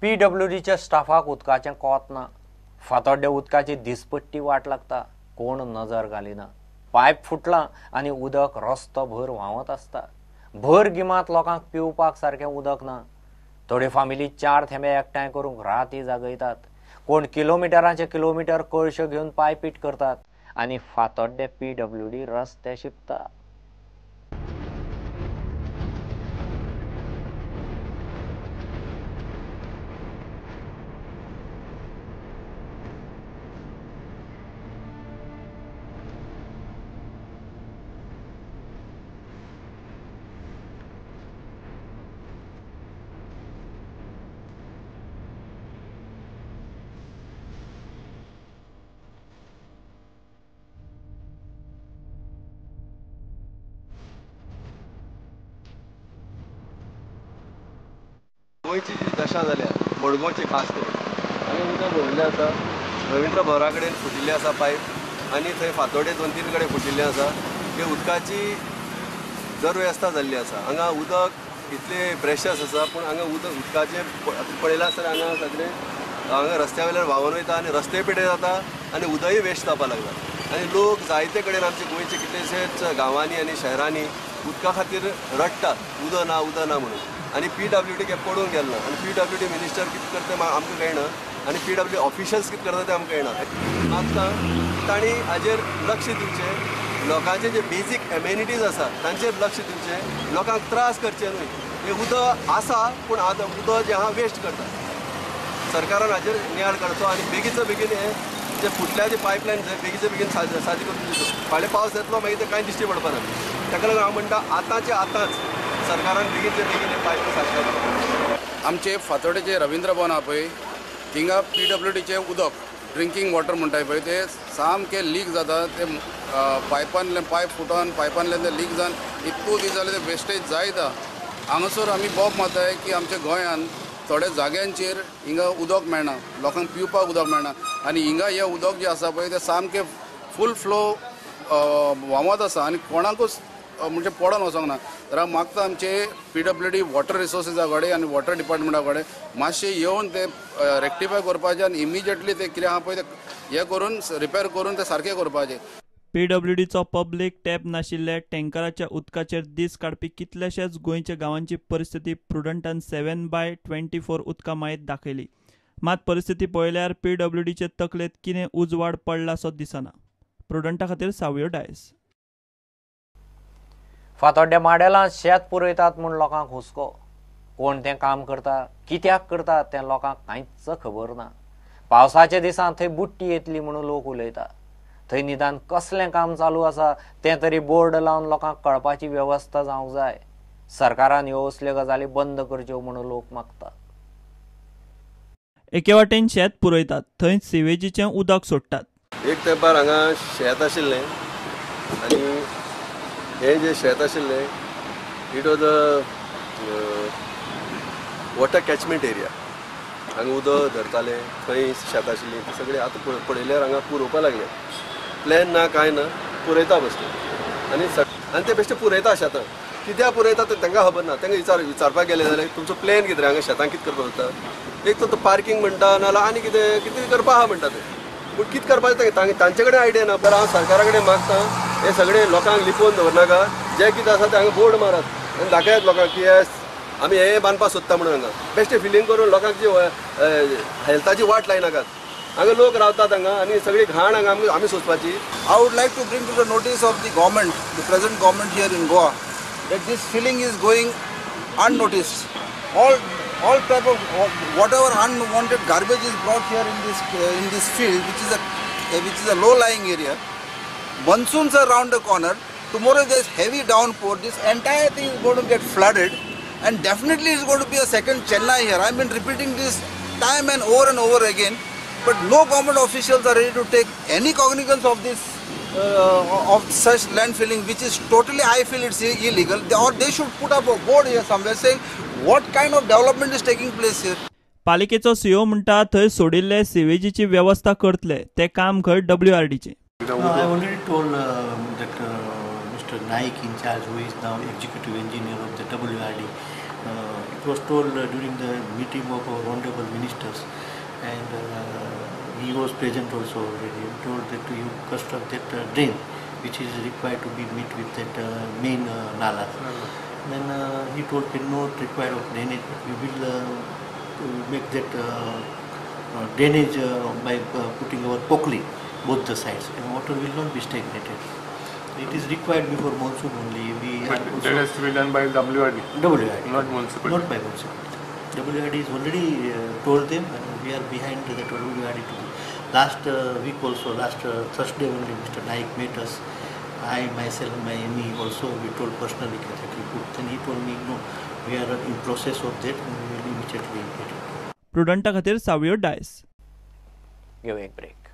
PWDच्या स्टाफाक उदकाचें कोत ना. फातोड्डे उदकाची दिसपट्टी वाट लागता, कोण नजर घालिना. पायप फुटला आनी उदक रस्तो भर व्हांवत आसता. भर गिमांत लोकांक पिवपाक सारकें उदक ना. थोडे फामिली 4 थेंबे एकठांय करूंक राती जागयतात. कोण किलोमिटरांचे किलोमिटर कळश्यो घेवन पायपीट करतात आनी फातोड्डे PWD रस्ते शिंपता. गोंयची जी दशा जाल्या मडगांवची खास करून आनी उदक भरिल्लें आसा. रवींद्र भवना कडेन फुटिल्लें आसा पायप आनी थंय फातोड्डे 2-3 कडेन फुटिल्लें आसा. हे उदकाची जरवेवस्था जाल्ली आसा. हांगा उदक इतलें प्रेशस आसा, पूण हांगा उदकाचें पळयलां आसतना हांगा रस्त्या वयल्यान व्हांवून वयता आनी रस्ते पिड्डे जाता आनी उदकय वेस्ट जावपाक लागला. आनी लोक जायते कडेन आमचे गोंयचे कितलेशेच गांवांनी आनी शहरांनी उदका खातीर रडटात, उदक ना म्हणून. आनी PWD केप पडून गेलो ना. आनी PWD मिनिस्टर कितें करता आमकां कळना आनी PWD ऑफिशल्स कितें करता ते आमकां कळना. मागता तांणी हाजेर लक्ष दिवचें. लोकांचे जे बेजीक एमेनिटीज आसा तांचेर लक्ष दिवचें. लोकांक त्रास करचे न्हय. हे उदक आसा पूण आतां उदक जें आहा वेस्ट करता. सरकारान हाजेर नियाळ काडचो आनी बेगीचो बेगीन हे जे फुटल्या जे पायपलायन बेगीचो बेगीन सादी करून दिवचो. फाल्यां पावस येतलो मागीर ते कांय दिश्टी पडपाना. ताका लागून हांव म्हणटा आतांचे आतांच सरकारान बेगीनचे बेगीन हे पायप सारके. आमचे फातोड्डेचे रवींद्र भवन आहा पळय, थिंगा PWDचे उदक ड्रिंकींग वॉटर म्हणटाय पळय ते सामकें लीक जाता. ते पायपांतले पायप फुटोन पायपांतल्यान ते लीक जावन इतको दीस जाले ते वेस्टेज जायता. हांगासर आमी बोब मारताय की आमच्या गोंयांत थोड्या जाग्यांचेर हिंगा उदक मेळना, लोकांक पिवपाक उदक मेळना. आनी हिंगा हें उदक जें आसा पळय तें सामकें फूल फ्लो व्हांवत आसा आनी कोणाकूच म्हणजे पडोन वचोंक ना. तर हांव मागता आमचे PWD वॉटर रिसोर्सिसा कडेन आनी वॉटर डिपार्टमेंटा कडेन मातशें येवन ते रेक्टिफाय करपाचें आनी इमिजिएटली ते कितें आहा पळय ते हें करून रिपेर करून ते सारकें करपाचें. PWDचो पब्लीक टॅप नाशिल्ले टँकराच्या उदकाचेर दीस काडपी कितलेशेच गोंयच्या गांवांची परिस्थिती प्रुडंटान 7/24 उदका मायेत दाखयली. मात परिस्थिती पळयल्यार PWDचे तकलेत कितें उजवाड पडला सो दिसना. प्रुडंटा खातीर सावयो डायस. फातोड्डे माडेलांत शेत पुरयतात म्हूण लोकांक हुस्को. कोण तें काम करता, कित्याक करता तें लोकांक कांयच खबर ना. पावसाच्या दिसांत थंय बुट्टी येतली म्हणून लोक उलयता. थंय निदान कसलें काम चालू आसा तें तरी बोर्ड लावन लोकांक कळपाची वेवस्था जावंक जाय. सरकारान ह्यो असल्यो गजाली बंद करच्यो म्हणून लोक मागतात. एके वाटेन शेत पुरयतात, थंय सिवेजीचें उदक सोडटात. एक तेंपार हांगा शेत आशिल्लें आनी हें जें शेत आशिल्लें it was a water catchment area. हांगा उदक धरताले, थंय शेत आशिल्लीं ती सगळीं आतां पळयल्यार हांगा पुरोवपा लागले. प्लॅन ना कांय ना, पुरयता बेश्टे आनी ते बेश्टे पुरयता शेतां. कित्याक पुरयता तें तांकां खबर ना. तांकां विचारपाक गेले जाल्यार तुमचो प्लॅन कितें हांगा शेतांत कितें करपाक जाता. एक तर पार्किंग म्हणटा नाल्यार आनी कितें कितें करपा आहा म्हणटा ते. पूण कितें करपाचें तांचे कडेन आयडिया ना. बरें हांव सरकारा कडेन मागता हे सगळे लोकांक लिपोवन दवरनाका. जें कितें आसा तें हांगा बोर्ड मारात आनी दाखयात लोकांक की येस आमी हे बांदपाक सोदता म्हणून. हांगा बेश्टे फिलींग करून लोकांची हेल्थाची वाट लायनाकात. हांगा लोक रावतात हांगा आनी सगळी घाण हांगा आमी सोंसपाची. I would like to bring to the notice of the government, the present government here in Goa, that this filling is going unnoticed. All type of whatever unwanted garbage is brought here in this field, which is a low-lying area. Monsoons are around the corner. Tomorrow there is heavy downpour. This entire thing is going to get flooded, and definitely it's going to be a second Chennai here. I've been repeating this time and over again, but no government officials are ready to take any cognizance of this, of such landfilling, which is totally, I feel it's illegal. Or they should put up a board here somewhere saying what kind of development is taking place here. पालिकेचो CEO म्हणटा थंय सोडिल्ले सिवेजीची व्यवस्था करतले. ते काम खंय WRDचे. I already told that Mr. Naik in charge, who is now executive engineer of the WRD, It was told during the meeting of our honorable ministers, and he was present also already. He told that you construct that drain which is required to be met with that main nala. Then he told not required of drainage, but we will make that drainage by putting our pokli both the sides, and water will not be stagnated. It is required before monsoon only. But that has to be done by WRD. WRD, not municipal. not by municipality. WRD is already told them, and we are behind the WRD. Last week also, last Thursday only, Mr. Naik met us. I myself, my ME also, we told personally that we put. Then he told me, no, we are in process of that, and we will immediately get it. प्रुडंटा खातीर सावयो डायस. घेऊ एक break.